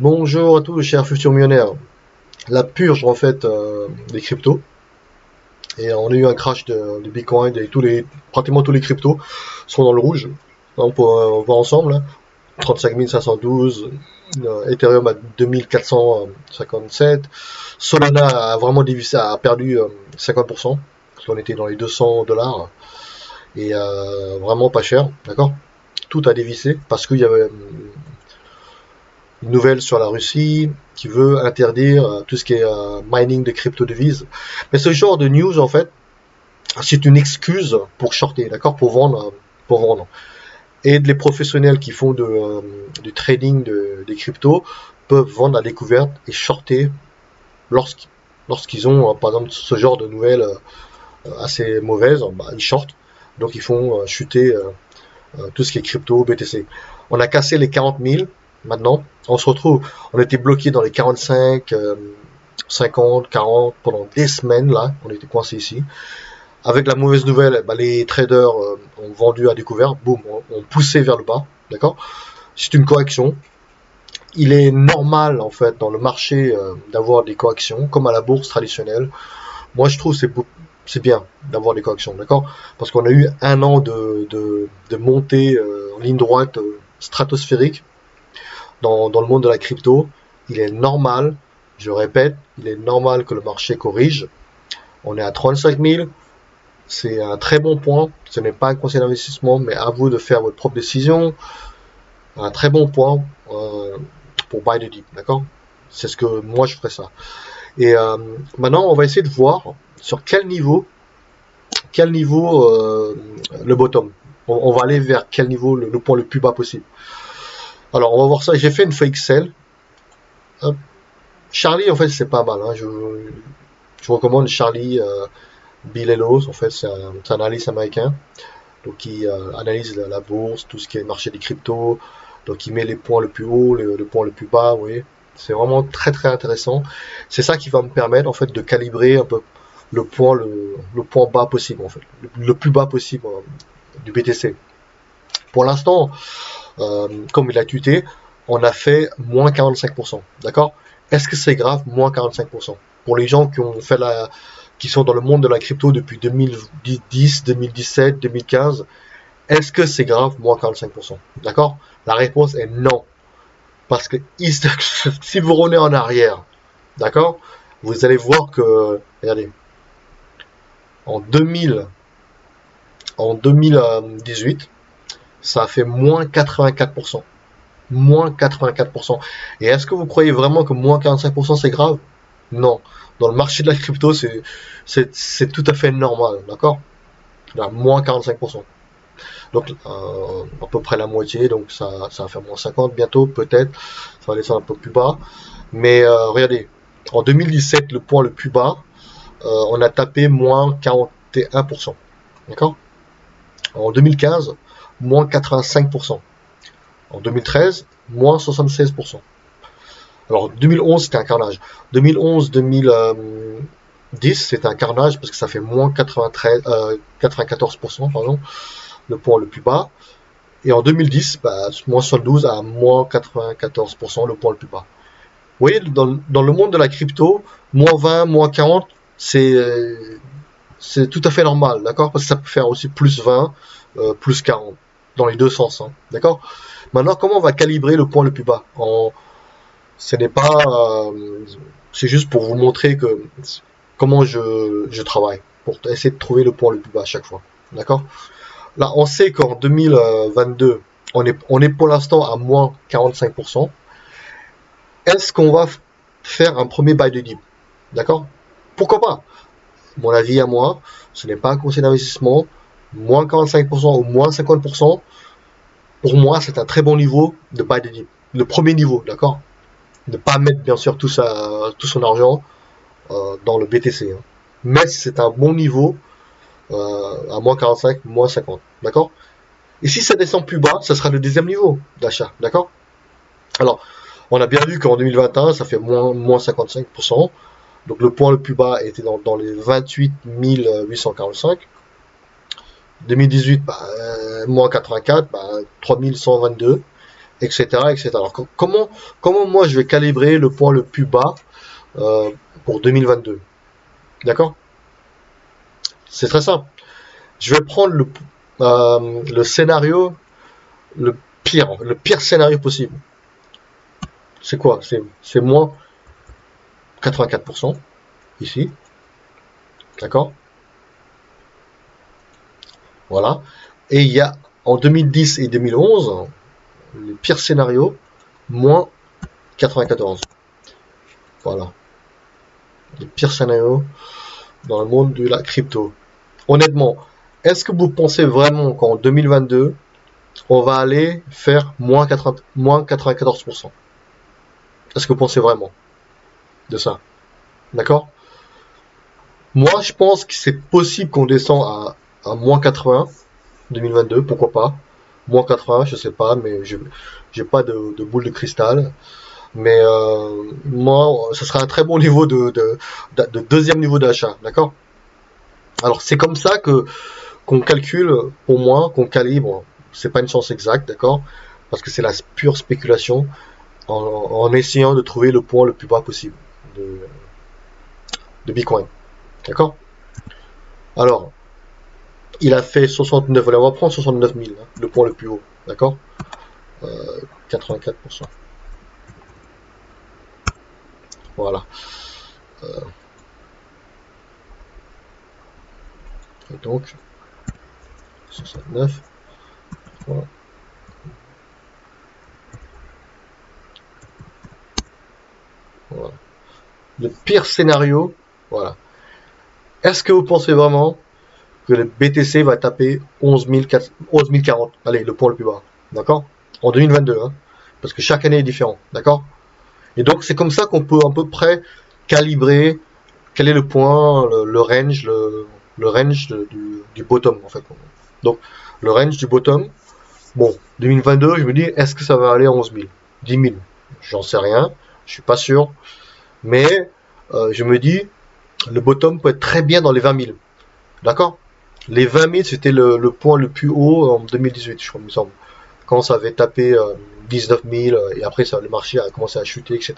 Bonjour à tous, chers futurs millionnaires. La purge en fait des cryptos et on a eu un crash de Bitcoin et pratiquement tous les cryptos sont dans le rouge. On peut voir ensemble, hein. 35 512, Ethereum à 2457, Solana a vraiment divisé, a perdu 50% parce qu'on était dans les 200 $ et vraiment pas cher, d'accord. Tout a dévissé parce qu'il y avait une nouvelle sur la Russie qui veut interdire tout ce qui est mining de crypto-devises. Mais ce genre de news, en fait, c'est une excuse pour shorter, d'accord, pour vendre, pour vendre. Et les professionnels qui font du trading des cryptos peuvent vendre à découverte et shorter lorsqu'ils ont, par exemple, ce genre de nouvelles assez mauvaises, bah, ils shortent. Donc ils font chuter tout ce qui est crypto, BTC. On a cassé les 40 000 maintenant. On se retrouve, on était bloqué dans les 45, 50, 40 pendant des semaines là. On était coincé ici. Avec la mauvaise nouvelle, bah, les traders ont vendu à découvert, boum, on poussé vers le bas, d'accord. C'est une correction. Il est normal en fait dans le marché d'avoir des corrections, comme à la bourse traditionnelle. Moi, je trouve c'est bien d'avoir des corrections, d'accord? Parce qu'on a eu un an de montée en ligne droite stratosphérique dans le monde de la crypto. Il est normal, je répète, il est normal que le marché corrige. On est à 35 000, c'est un très bon point. Ce n'est pas un conseil d'investissement, mais à vous de faire votre propre décision. Un très bon point pour buy the dip, d'accord? C'est ce que moi je ferais ça. Et maintenant, on va essayer de voir sur quel niveau le bottom. On va aller vers quel niveau le point le plus bas possible. Alors, on va voir ça. J'ai fait une fake sell. Hop. Charlie, en fait, c'est pas mal. Hein. Je recommande Charlie Bilellos. En fait, c'est un analyste américain. Donc, il analyse la bourse, tout ce qui est marché des cryptos. Donc, il met les points le plus haut, le point le plus bas. Vous voyez, c'est vraiment très très intéressant. C'est ça qui va me permettre en fait de calibrer un peu le point bas possible en fait, le plus bas possible du BTC. Pour l'instant, comme il a tuté, on a fait moins 45%. D'accord? Est-ce que c'est grave, moins 45%? Pour les gens qui sont dans le monde de la crypto depuis 2010, 2017, 2015, est-ce que c'est grave, moins 45%? D'accord? La réponse est non. Parce que si vous revenez en arrière, d'accord, vous allez voir que, regardez, en 2018, ça a fait moins 84%. Moins 84%. Et est-ce que vous croyez vraiment que moins 45% c'est grave? Non. Dans le marché de la crypto, c'est tout à fait normal, d'accord? Là, moins 45%. Donc, à peu près la moitié, donc ça va faire moins 50 bientôt, peut-être. Ça va descendre un peu plus bas. Mais regardez, en 2017, le point le plus bas, on a tapé moins 41%. D'accord? En 2015, moins 85%. En 2013, moins 76%. Alors 2011, c'était un carnage. 2011-2010, c'était un carnage parce que ça fait moins 94%, pardon, le point le plus bas. Et en 2010, bah, moins 72 à moins 94%, le point le plus bas. Vous voyez, dans le monde de la crypto, moins 20, moins 40, c'est tout à fait normal, d'accord? Parce que ça peut faire aussi plus 20, plus 40, dans les deux sens, hein, d'accord? Maintenant, comment on va calibrer le point le plus bas? Ce n'est pas, c'est juste pour vous montrer comment je travaille, pour essayer de trouver le point le plus bas à chaque fois, d'accord? Là, on sait qu'en 2022, on est pour l'instant à moins 45%. Est-ce qu'on va faire un premier buy de dip? D'accord? Pourquoi pas? Mon avis à moi, ce n'est pas un conseil d'investissement. Moins 45% ou moins 50%, pour moi, c'est un très bon niveau de buy de dip. Le premier niveau, d'accord? Ne pas mettre bien sûr tout son argent dans le BTC. Hein. Mais c'est un bon niveau à moins 45, moins 50. D'accord? Et si ça descend plus bas, ça sera le deuxième niveau d'achat. D'accord? Alors, on a bien vu qu'en 2021, ça fait moins 55%. Donc le point le plus bas était dans les 28 845. 2018, moins 84, 3122. etc., etc. Alors, comment moi je vais calibrer le point le plus bas pour 2022? D'accord? C'est très simple. Je vais prendre le scénario le pire scénario possible. C'est quoi? C'est moins 84% ici. D'accord? Voilà. Et il y a en 2010 et 2011, le pire scénario, moins 94. Voilà. Le pire scénario dans le monde de la crypto. Honnêtement, est-ce que vous pensez vraiment qu'en 2022, on va aller faire moins 94%? Est-ce que vous pensez vraiment de ça? D'accord? Moi, je pense que c'est possible qu'on descende à moins 80 2022, pourquoi pas. Moins 80, je sais pas, mais j'ai pas de boule de cristal. Mais moi, ce sera un très bon niveau de deuxième niveau d'achat, d'accord? Alors c'est comme ça que qu'on calcule, pour moi, qu'on calibre. C'est pas une science exacte, d'accord? Parce que c'est la pure spéculation en essayant de trouver le point le plus bas possible de, de Bitcoin, d'accord? Alors, il a fait 69, on va prendre 69 000, hein, le point le plus haut, d'accord? 84%. Voilà. Et donc, 69. Voilà. Voilà. Le pire scénario, voilà. Est-ce que vous pensez vraiment que le BTC va taper 11 040? Allez, le point le plus bas. D'accord? En 2022, hein. Parce que chaque année est différent. D'accord? Et donc, c'est comme ça qu'on peut à peu près calibrer quel est le point, le range, le range du bottom, en fait. Donc, le range du bottom, bon, 2022, je me dis, est-ce que ça va aller à 11 000, 10 000? J'en sais rien, je suis pas sûr, mais je me dis, le bottom peut être très bien dans les 20 000, d'accord? Les 20 000, c'était le point le plus haut en 2018, je crois, il me semble, quand ça avait tapé 19 000, et après ça, le marché a commencé à chuter, etc.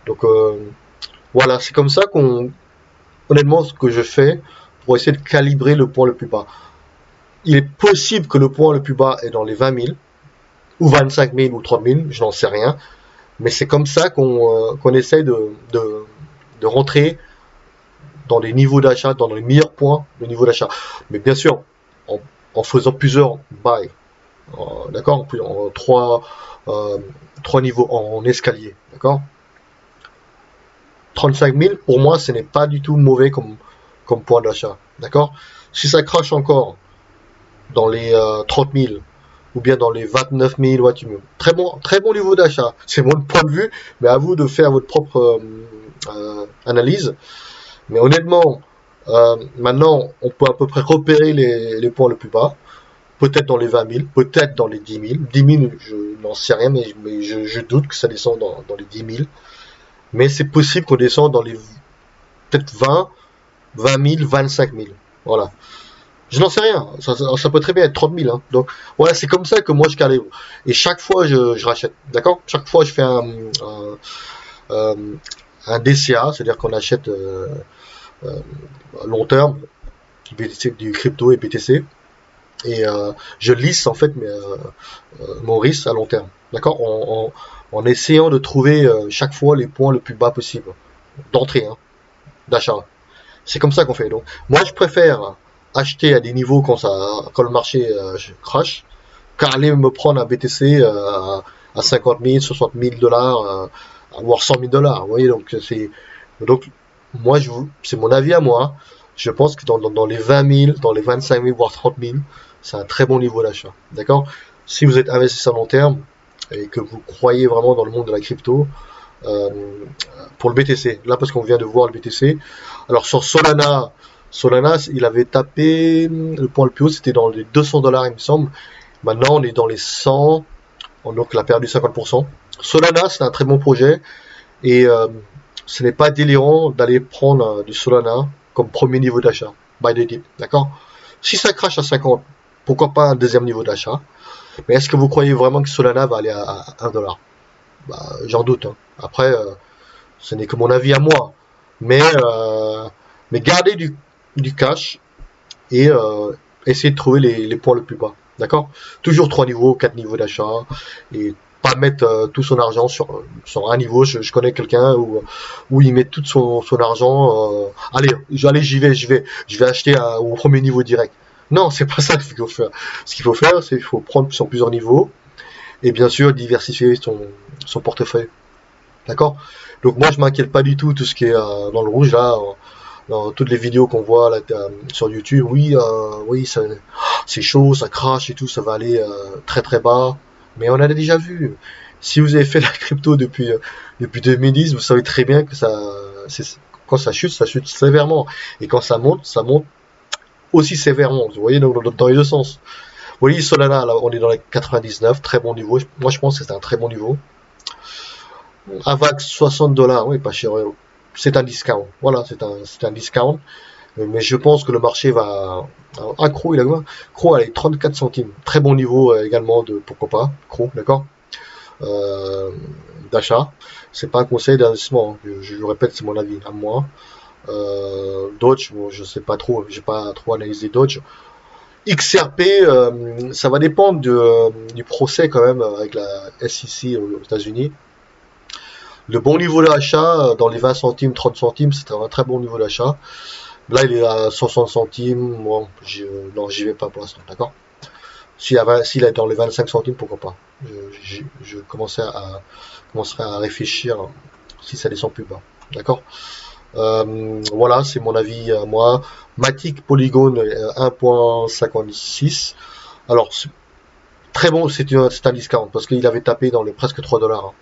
Donc voilà, c'est comme ça honnêtement, ce que je fais pour essayer de calibrer le point le plus bas. Il est possible que le point le plus bas est dans les 20 000, ou 25 000, ou 30 000, je n'en sais rien. Mais c'est comme ça qu'on essaye de rentrer dans les niveaux d'achat, dans les meilleurs points de niveau d'achat. Mais bien sûr, en faisant plusieurs buys, d'accord, en trois niveaux en escalier, d'accord. 35 000, pour moi, ce n'est pas du tout mauvais comme point d'achat, d'accord. Si ça crache encore dans les 30 000 ou bien dans les 29 000, ouais, très bon niveau d'achat. C'est mon point de vue, mais à vous de faire votre propre analyse. Mais honnêtement, maintenant, on peut à peu près repérer les points le plus bas. Peut-être dans les 20 000, peut-être dans les 10 000. 10 000, je n'en sais rien, mais je doute que ça descende dans les 10 000. Mais c'est possible qu'on descende dans les peut-être 20 000, 25 000. Voilà. Je n'en sais rien. Ça peut très bien être 30 000. Hein. Donc, voilà, c'est comme ça que moi je calibre. Et chaque fois, je rachète. D'accord? Chaque fois, je fais un, un DCA, c'est-à-dire qu'on achète euh, à long terme du crypto et BTC. Et je lisse en fait mon risque à long terme. D'accord? En essayant de trouver chaque fois les points le plus bas possible d'entrée, hein, d'achat. C'est comme ça qu'on fait. Donc, moi, je préfère acheter à des niveaux quand le marché crash, qu'aller me prendre un BTC à 50 000, 60 000 dollars, voire 100 000 dollars. Vous voyez, donc, moi, c'est mon avis à moi. Je pense que dans les 20 000, dans les 25 000, voire 30 000, c'est un très bon niveau d'achat. D'accord? Si vous êtes investisseur à long terme et que vous croyez vraiment dans le monde de la crypto, euh, pour le BTC, là parce qu'on vient de voir le BTC. Alors sur Solana, il avait tapé le point le plus haut, c'était dans les 200 dollars, il me semble. Maintenant, on est dans les 100, donc il a perdu 50%. Solana, c'est un très bon projet et ce n'est pas délirant d'aller prendre du Solana comme premier niveau d'achat, by the dip, d'accord? Si ça crache à 50, pourquoi pas un deuxième niveau d'achat? Mais est-ce que vous croyez vraiment que Solana va aller à 1 $? Bah, j'en doute, hein. Après, ce n'est que mon avis à moi. Mais, gardez du cash et essayez de trouver les points le plus bas. D'accord? Toujours 3 niveaux, 4 niveaux d'achat et pas mettre tout son argent sur un niveau. Je connais quelqu'un où il met tout son argent. Allez, je vais acheter au premier niveau direct. Non, c'est pas ça qu'il faut faire. Ce qu'il faut faire, c'est qu'il faut prendre sur plusieurs niveaux et bien sûr diversifier son portefeuille. D'accord? Donc moi je m'inquiète pas du tout ce qui est dans le rouge là, dans toutes les vidéos qu'on voit là, sur YouTube. Oui, oui, c'est chaud, ça crache et tout, ça va aller très très bas. Mais on a déjà vu. Si vous avez fait la crypto depuis 2010, vous savez très bien que quand ça chute sévèrement. Et quand ça monte aussi sévèrement. Vous voyez, dans les deux sens. Vous voyez, Solana, là, on est dans les 99, très bon niveau. Moi, je pense que c'est un très bon niveau. Avax, 60 $, oui, pas cher. C'est un discount. Voilà, c'est un discount. Mais je pense que le marché va. Crow, il a quoi? Crow, allez, 34 centimes. Très bon niveau également de pourquoi pas. Crow, d'accord? Euh, D'achat. C'est pas un conseil d'investissement, hein. Je le répète, c'est mon avis à moi. Dodge, bon, je sais pas trop, j'ai pas trop analysé Dodge. XRP, ça va dépendre du procès quand même avec la SEC aux États-Unis. Le bon niveau d'achat, dans les 20 centimes, 30 centimes, c'est un très bon niveau d'achat. Là, il est à 60 centimes. Bon, non, j'y vais pas pour l'instant, d'accord? S'il est dans les 25 centimes, pourquoi pas? Je commencerai à réfléchir si ça descend plus bas, d'accord? Voilà, c'est mon avis à moi. Matic Polygon 1.56. Alors, très bon, c'est un discount parce qu'il avait tapé dans les presque 3 $, hein,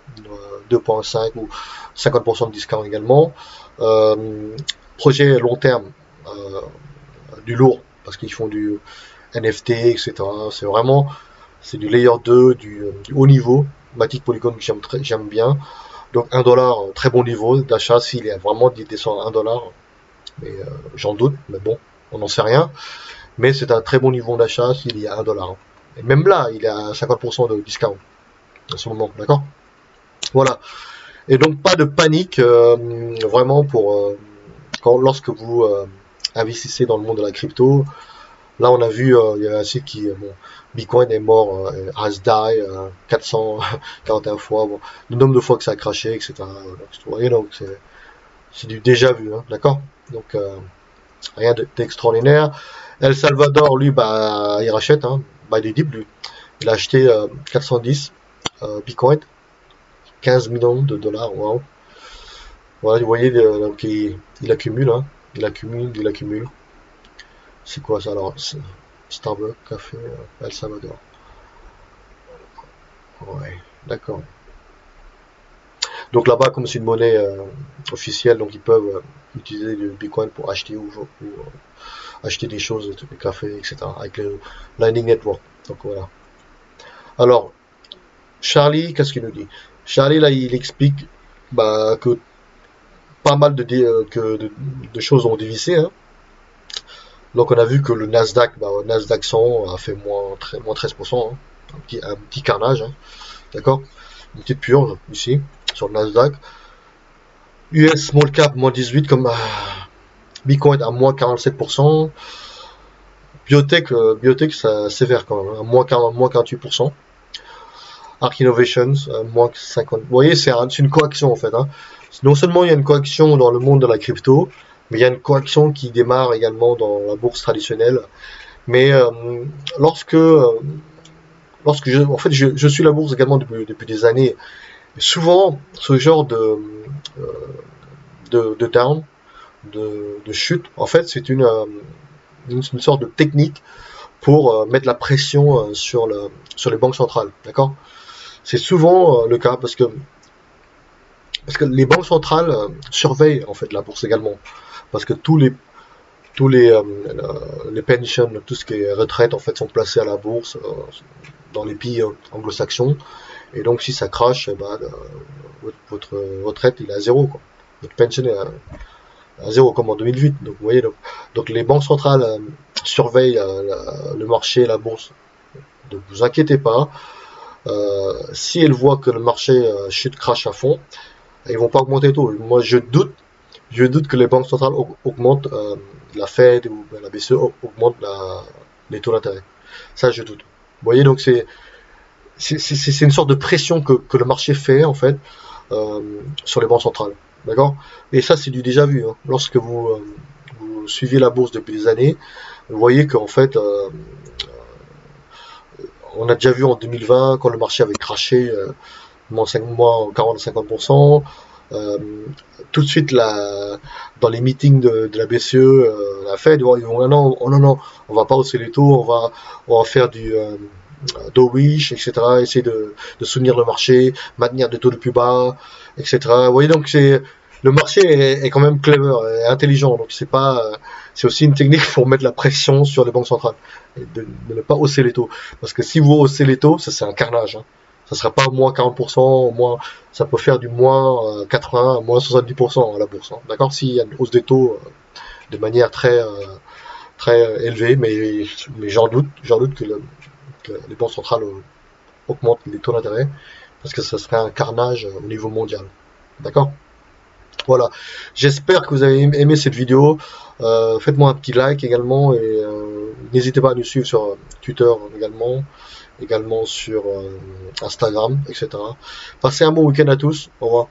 2.5 ou 50% de discount également. Projet long terme, du lourd parce qu'ils font du NFT, etc. C'est du layer 2, du haut niveau. Matic Polygon que j'aime bien. Donc 1 $, très bon niveau d'achat s'il est vraiment descend à 1 $. Mais j'en doute, mais bon, on n'en sait rien. Mais c'est un très bon niveau d'achat s'il y a 1 $. Et même là, il est à 50% de discount en ce moment, d'accord? Voilà. Et donc pas de panique, vraiment lorsque vous investissez dans le monde de la crypto. Là, on a vu, il y a un site bon, Bitcoin est mort, has die, 441 fois, bon, le nombre de fois que ça a craché, etc. Vous voyez, donc c'est du déjà vu, hein, d'accord? Donc rien d'extraordinaire. El Salvador, lui, bah, il rachète, hein, bah, il est deep, lui. Il a acheté 410 Bitcoin, 15 millions de dollars, waouh. Voilà, vous voyez, donc il accumule, hein, il accumule. C'est quoi ça alors? Starbucks, café, El Salvador. Ouais, d'accord. Donc là-bas, comme c'est une monnaie officielle, donc ils peuvent utiliser le Bitcoin pour acheter ou acheter des choses, des cafés, etc. avec le Lightning Network. Donc voilà. Alors, Charlie, qu'est-ce qu'il nous dit? Charlie, là, il explique bah, que pas mal de choses ont dévissé, hein. Donc on a vu que le Nasdaq, Nasdaq 100 a fait moins 13%, hein. Un petit carnage, hein. D'accord? Une petite purge ici sur le Nasdaq. US Small Cap moins 18 comme Bitcoin à moins 47%. Biotech ça sévère quand même, hein, moins 48%. Arc Innovations, moins 50. Vous voyez, c'est une coaction en fait, hein. Non seulement il y a une coaction dans le monde de la crypto, mais il y a une coaction qui démarre également dans la bourse traditionnelle. Mais lorsque en fait, je suis la bourse également depuis des années. Souvent, ce genre de down, de chute, en fait, c'est une sorte de technique pour mettre la pression sur les banques centrales, d'accord? C'est souvent le cas parce que les banques centrales surveillent en fait la bourse également, parce que les pensions, tout ce qui est retraite en fait sont placés à la bourse dans les pays anglo-saxons, et donc si ça crache, votre retraite il est à zéro, quoi. Votre pension est à zéro comme en 2008. Donc vous voyez, donc les banques centrales surveillent le marché, la bourse ne vous inquiétez pas. Si elles voient que le marché chute, crash à fond, ils vont pas augmenter les taux. Moi, je doute que les banques centrales augmentent, la Fed ou la BCE augmente les taux d'intérêt. Ça, je doute. Vous voyez, donc c'est une sorte de pression que le marché fait en fait sur les banques centrales. D'accord. Et ça, c'est du déjà vu. Hein. Lorsque vous suivez la bourse depuis des années, vous voyez qu'en fait, on a déjà vu en 2020 quand le marché avait craché, moins 40-50%. Euh, Tout de suite, dans les meetings de la BCE, la Fed, ils vont oh non, oh non, non, on va pas hausser les taux, on va faire du dovish, etc. Essayer de soutenir le marché, maintenir des taux de plus bas, etc. Vous voyez, donc le marché est quand même clever, est intelligent, donc c'est aussi une technique pour mettre la pression sur les banques centrales et de ne pas hausser les taux, parce que si vous haussez les taux, ça c'est un carnage. Hein. Ça sera pas moins 40%, moins, ça peut faire du moins 80, moins 70% à la bourse. Hein. D'accord. S'il y a une hausse des taux de manière très élevée, mais j'en doute que les banques centrales augmentent les taux d'intérêt parce que ça serait un carnage au niveau mondial. D'accord. Voilà. J'espère que vous avez aimé cette vidéo. Faites-moi un petit like également et n'hésitez pas à nous suivre sur Twitter également sur Instagram, etc. Passez un bon week-end à tous. Au revoir.